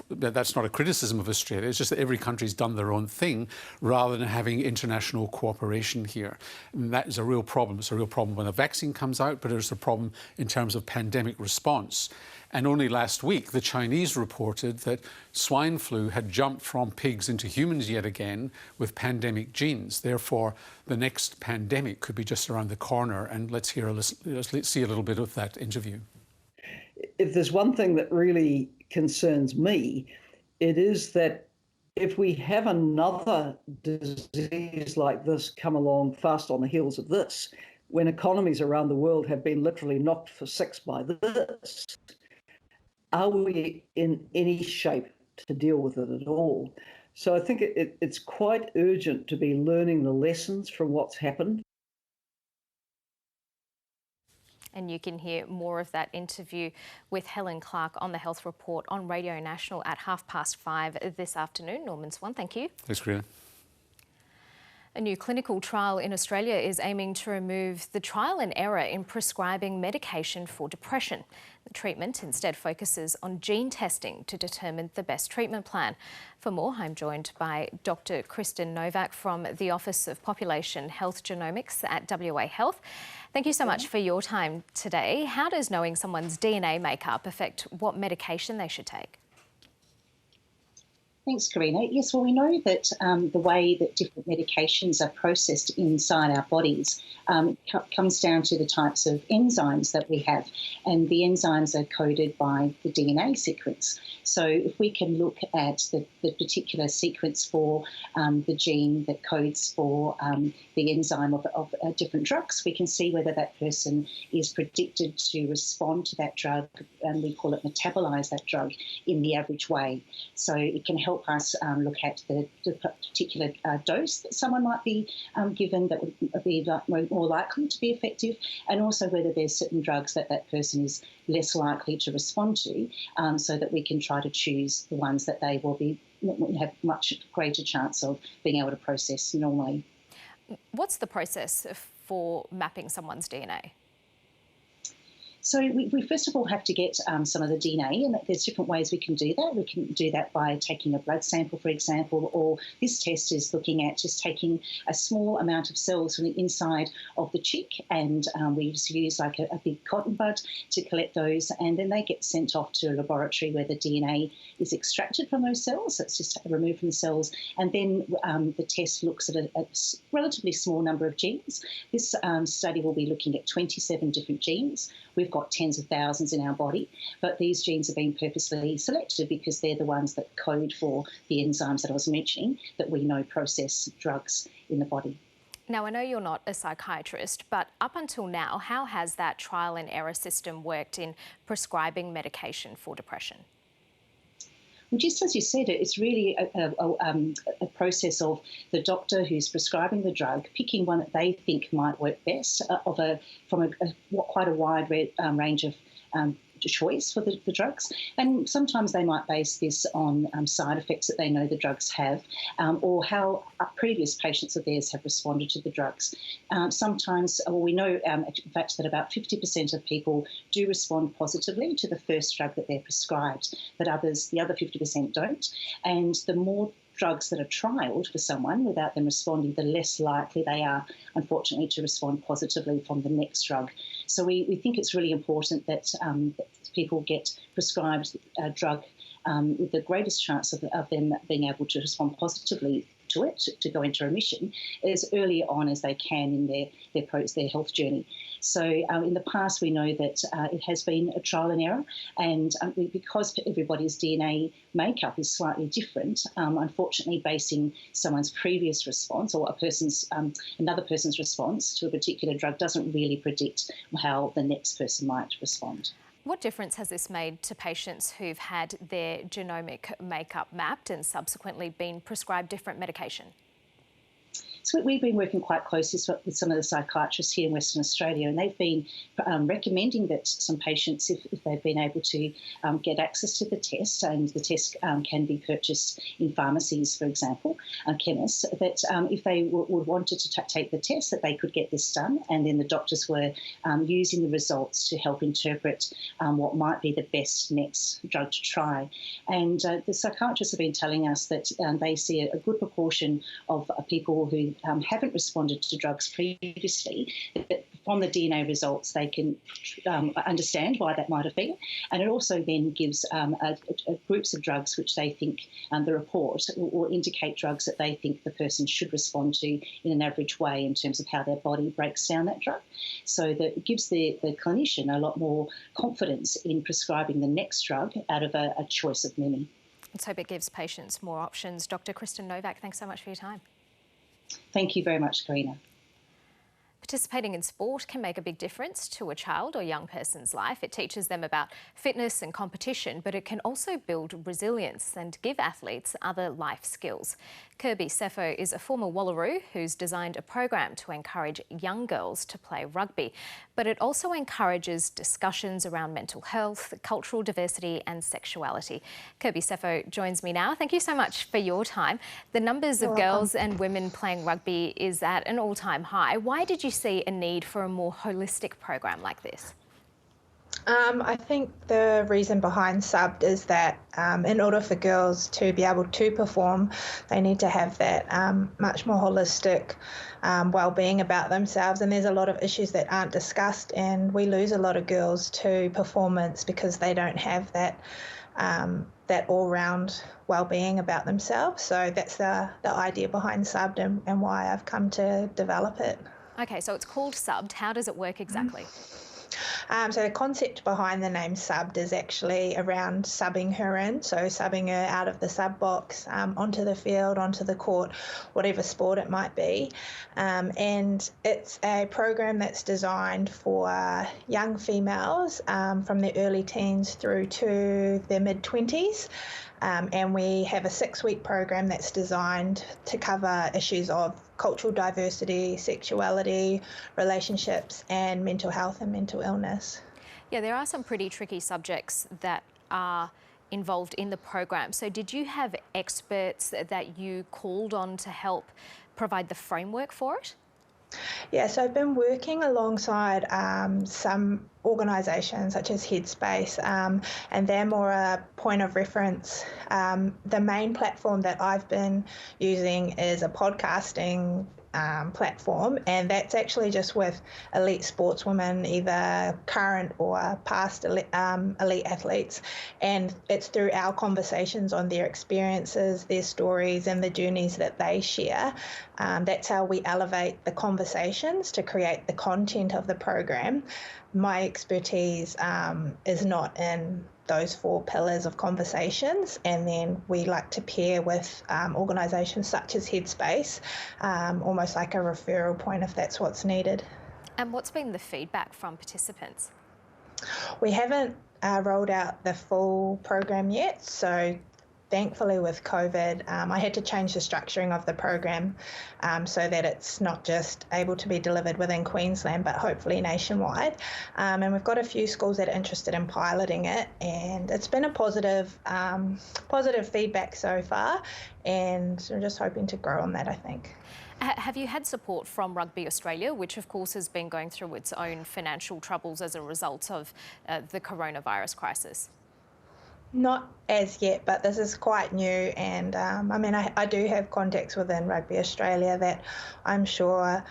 That's not a criticism of Australia. It's just that every country's done their own thing rather than having international cooperation here. And that is a real problem. It's a real problem when a vaccine comes out, but it's a problem in terms of pandemic response. And only last week, the Chinese reported that swine flu had jumped from pigs into humans yet again with pandemic genes. Therefore, the next pandemic could be just around the corner. And let's see a little bit of that interview. If there's one thing that really concerns me, it is that if we have another disease like this come along fast on the heels of this, when economies around the world have been literally knocked for six by this, are we in any shape to deal with it at all? So I think it's quite urgent to be learning the lessons from what's happened. And you can hear more of that interview with Helen Clark on the Health Report on Radio National at 5:30 this afternoon. Norman Swan, thank you. Thanks, Karina. A new clinical trial in Australia is aiming to remove the trial and error in prescribing medication for depression. The treatment instead focuses on gene testing to determine the best treatment plan. For more, I'm joined by Dr. Kristen Novak from the Office of Population Health Genomics at WA Health. Thank you so much for your time today. How does knowing someone's DNA makeup affect what medication they should take? Thanks, Karina. Yes, well, we know that the way that different medications are processed inside our bodies comes down to the types of enzymes that we have, and the enzymes are coded by the DNA sequence. So if we can look at the particular sequence for the gene that codes for the enzyme of different drugs, we can see whether that person is predicted to respond to that drug, and we call it metabolize that drug in the average way. So it can help us look at the particular dose that someone might be given that would be more likely to be effective, and also whether there's certain drugs that that person is less likely to respond to, so that we can try to choose the ones that they will have much greater chance of being able to process normally. What's the process for mapping someone's DNA? So we first of all have to get some of the DNA, and there's different ways we can do that. We can do that by taking a blood sample, for example, or this test is looking at just taking a small amount of cells from the inside of the chick, and we just use like a big cotton bud to collect those, and then they get sent off to a laboratory where the DNA is extracted from those cells. So it's just removed from the cells, and then the test looks at a relatively small number of genes. This study will be looking at 27 different genes. We've got tens of thousands in our body, but these genes have been purposely selected because they're the ones that code for the enzymes that I was mentioning that we know process drugs in the body. Now, I know you're not a psychiatrist, but up until now, how has that trial and error system worked in prescribing medication for depression? Well, just as you said, it's really a process of the doctor who's prescribing the drug picking one that they think might work best from quite a wide range of choice for the drugs, and sometimes they might base this on side effects that they know the drugs have, or how previous patients of theirs have responded to the drugs. Sometimes, we know in fact that about 50% of people do respond positively to the first drug that they're prescribed, but the other 50% don't, and the more drugs that are trialled for someone without them responding, the less likely they are, unfortunately, to respond positively from the next drug. So we think it's really important that people get prescribed a drug with the greatest chance of them being able to respond positively to it, to go into remission, as early on as they can in their health journey. So in the past, we know that it has been a trial and error, and because everybody's DNA makeup is slightly different, unfortunately basing someone's previous response or another person's response to a particular drug doesn't really predict how the next person might respond. What difference has this made to patients who've had their genomic makeup mapped and subsequently been prescribed different medication? So we've been working quite closely with some of the psychiatrists here in Western Australia, and they've been recommending that some patients, if they've been able to get access to the test, and the test can be purchased in pharmacies, for example, chemists, that if they wanted to take the test, that they could get this done, and then the doctors were using the results to help interpret what might be the best next drug to try. And the psychiatrists have been telling us that they see a good proportion of people who haven't responded to drugs previously, that from the DNA results they can understand why that might have been, and it also then gives groups of drugs which they think the report will indicate drugs that they think the person should respond to in an average way in terms of how their body breaks down that drug. So that it gives the clinician a lot more confidence in prescribing the next drug out of a choice of many. Let's hope it gives patients more options. Dr. Kristen Novak, thanks so much for your time. Thank you very much, Karina. Participating in sport can make a big difference to a child or young person's life. It teaches them about fitness and competition, but it can also build resilience and give athletes other life skills. Kirby Sefo is a former Wallaroo who's designed a program to encourage young girls to play rugby, but it also encourages discussions around mental health, cultural diversity and sexuality. Kirby Sefo joins me now. Thank you so much for your time. The numbers of girls and women playing rugby is at an all-time high. Why did you see a need for a more holistic program like this? I think the reason behind subbed is that in order for girls to be able to perform, they need to have that much more holistic well-being about themselves, and there's a lot of issues that aren't discussed, and we lose a lot of girls to performance because they don't have that all-round well-being about themselves. So that's the idea behind subbed and why I've come to develop it. Okay, so it's called subbed. How does it work exactly? So the concept behind the name subbed is actually around subbing her in, so subbing her out of the sub box onto the field, onto the court, whatever sport it might be. And it's a program that's designed for young females from their early teens through to their mid-20s. And we have a 6-week program that's designed to cover issues of cultural diversity, sexuality, relationships, and mental health and mental illness. Yeah, there are some pretty tricky subjects that are involved in the program. So did you have experts that you called on to help provide the framework for it? Yeah, so I've been working alongside some organisations such as Headspace, and they're more a point of reference. The main platform that I've been using is a podcasting platform, and that's actually just with elite sportswomen, either current or past elite athletes, and it's through our conversations on their experiences, their stories and the journeys that they share. That's how we elevate the conversations to create the content of the program. My expertise is not in those 4 pillars of conversations, and then we like to pair with organisations such as Headspace, almost like a referral point if that's what's needed. And what's been the feedback from participants? We haven't rolled out the full program yet, so thankfully with COVID, I had to change the structuring of the program so that it's not just able to be delivered within Queensland, but hopefully nationwide. And we've got a few schools that are interested in piloting it, and it's been a positive feedback so far, and we're just hoping to grow on that, I think. Have you had support from Rugby Australia, which of course has been going through its own financial troubles as a result of the coronavirus crisis? Not as yet, but this is quite new, and I do have contacts within Rugby Australia that I'm sure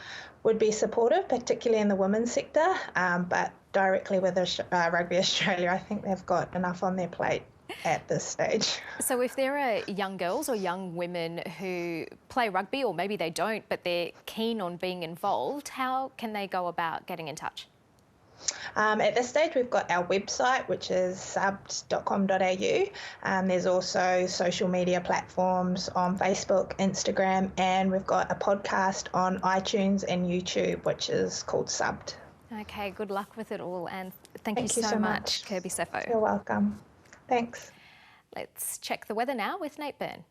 would be supportive, particularly in the women's sector, but directly with Rugby Australia, I think they've got enough on their plate at this stage. So if there are young girls or young women who play rugby, or maybe they don't, but they're keen on being involved, how can they go about getting in touch? At this stage, we've got our website, which is subbed.com.au. There's also social media platforms on Facebook, Instagram, and we've got a podcast on iTunes and YouTube, which is called Subbed. Okay, good luck with it all, and thank you so much, Kirby Sefo. You're welcome. Thanks. Let's check the weather now with Nate Byrne.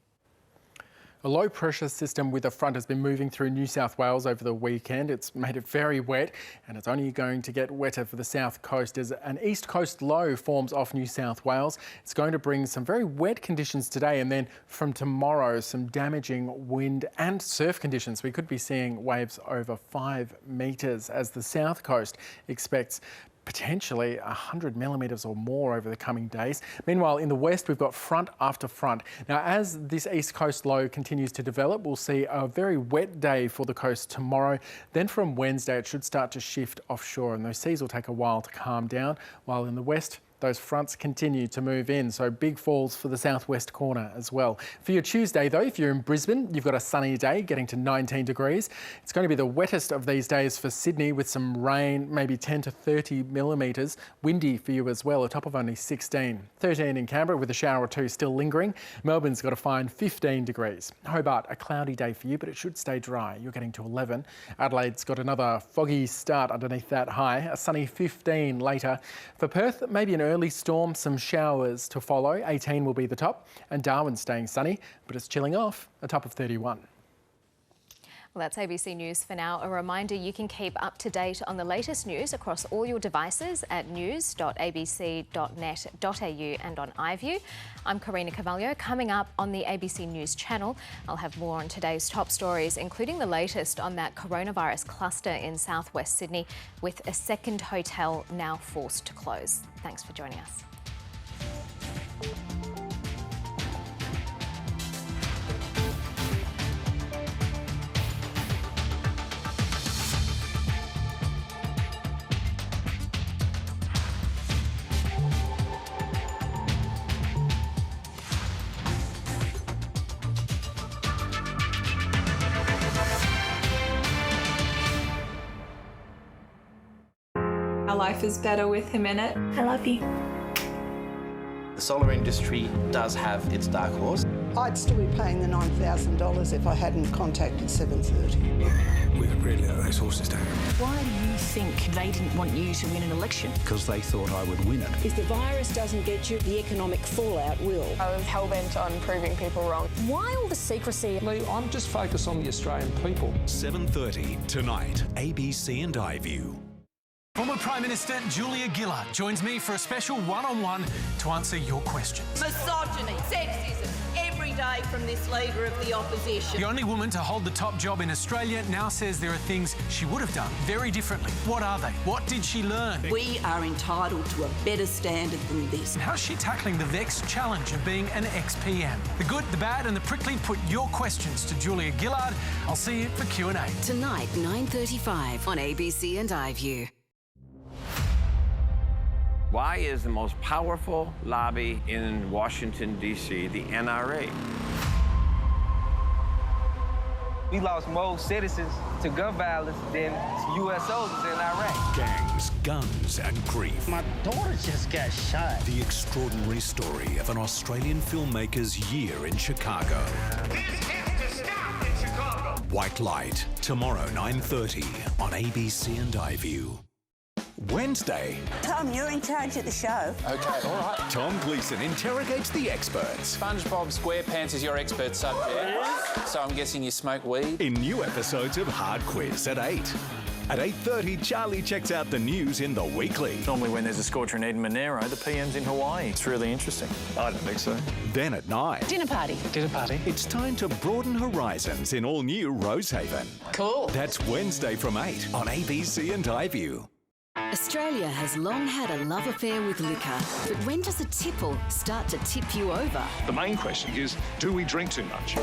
A low pressure system with a front has been moving through New South Wales over the weekend. It's made it very wet, and it's only going to get wetter for the south coast as an east coast low forms off New South Wales. It's going to bring some very wet conditions today, and then from tomorrow some damaging wind and surf conditions. We could be seeing waves over 5 metres as the south coast expects potentially 100 millimetres or more over the coming days. Meanwhile, in the west, we've got front after front. Now, as this east coast low continues to develop, we'll see a very wet day for the coast tomorrow. Then from Wednesday, it should start to shift offshore, and those seas will take a while to calm down, while in the west, those fronts continue to move in, so big falls for the southwest corner as well. For your Tuesday though, if you're in Brisbane, you've got a sunny day getting to 19 degrees. It's going to be the wettest of these days for Sydney with some rain, maybe 10 to 30 millimetres. Windy for you as well, a top of only 16. 13 in Canberra with a shower or two still lingering. Melbourne's got a fine 15 degrees. Hobart, a cloudy day for you, but it should stay dry. You're getting to 11. Adelaide's got another foggy start underneath that high, a sunny 15 later. For Perth, maybe an early storm, some showers to follow. 18 will be the top, and Darwin's staying sunny, but it's chilling off, a top of 31. Well, that's ABC News for now. A reminder, you can keep up to date on the latest news across all your devices at news.abc.net.au and on iView. I'm Karina Carvalho. Coming up on the ABC News channel, I'll have more on today's top stories, including the latest on that coronavirus cluster in southwest Sydney, with a second hotel now forced to close. Thanks for joining us. Our life is better with him in it. I love you. The solar industry does have its dark horse. I'd still be paying the $9,000 if I hadn't contacted 730. We could really let those horses down. Why do you think they didn't want you to win an election? Because they thought I would win it. If the virus doesn't get you, the economic fallout will. I was hell-bent on proving people wrong. Why all the secrecy? Lee, I'm just focused on the Australian people. 7:30 tonight, ABC and iView. Former Prime Minister Julia Gillard joins me for a special one-on-one to answer your questions. Misogyny, sexism, every day from this leader of the opposition. The only woman to hold the top job in Australia now says there are things she would have done very differently. What are they? What did she learn? We are entitled to a better standard than this. And how's she tackling the vexed challenge of being an ex-PM? The good, the bad and the prickly, put your questions to Julia Gillard. I'll see you for Q&A. Tonight, 9:35 on ABC and iView. Why is the most powerful lobby in Washington, D.C. the NRA? We lost more citizens to gun violence than U.S. soldiers in Iraq. Gangs, guns and grief. My daughter just got shot. The extraordinary story of an Australian filmmaker's year in Chicago. This has to stop in Chicago. White Light, tomorrow 9:30 on ABC and iView. Wednesday. Tom, you're in charge of the show. Okay, all right. Tom Gleeson interrogates the experts. SpongeBob SquarePants is your expert subject. So I'm guessing you smoke weed? In new episodes of Hard Quiz at 8. At 8:30, Charlie checks out the news in the weekly. Normally when there's a scorcher in Eden Monero, the PM's in Hawaii. It's really interesting. I don't think so. Then at 9. Dinner party. Dinner party. It's time to broaden horizons in all new Rosehaven. Cool. That's Wednesday from 8 on ABC and iView. Australia has long had a love affair with liquor, but when does a tipple start to tip you over? The main question is, do we drink too much?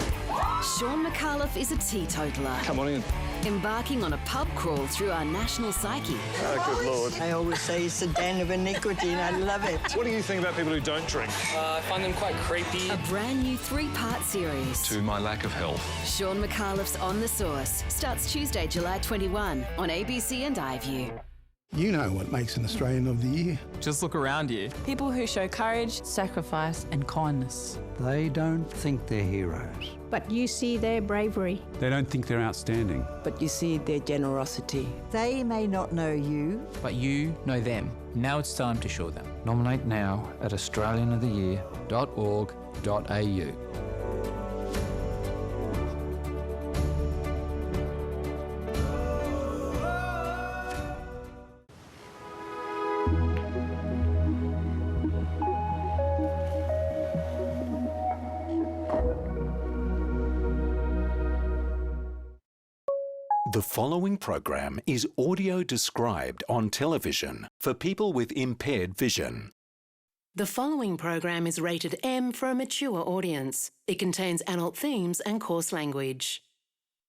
Sean McAuliffe is a teetotaler. Come on in. Embarking on a pub crawl through our national psyche. Oh, good Lord. I always say it's a den of iniquity and I love it. What do you think about people who don't drink? I find them quite creepy. A brand new 3-part series. To my lack of health. Sean McAuliffe's On the Source starts Tuesday, July 21 on ABC and iView. You know what makes an Australian of the Year. Just look around you. People who show courage, sacrifice and kindness. They don't think they're heroes. But you see their bravery. They don't think they're outstanding. But you see their generosity. They may not know you, But you know them. Now it's time to show them. Nominate now at australianoftheyear.org.au. The following program is audio described on television for people with impaired vision. The following program is rated M for a mature audience. It contains adult themes and coarse language.